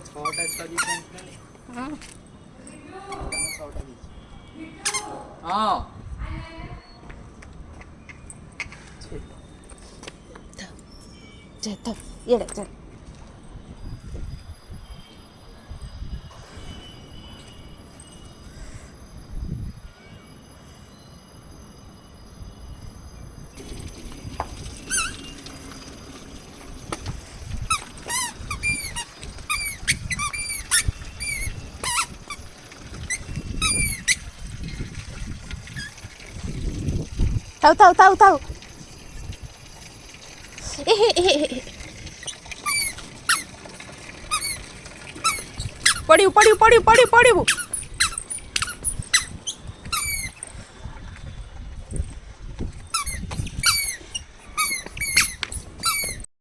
ছটা ছজি हाँ ছটা দিয়েছি হ্যাঁ चल चल ये ले चल tahu tahu tahu tahu पड़ू पड़ू पड़ू पड़ू पड़ू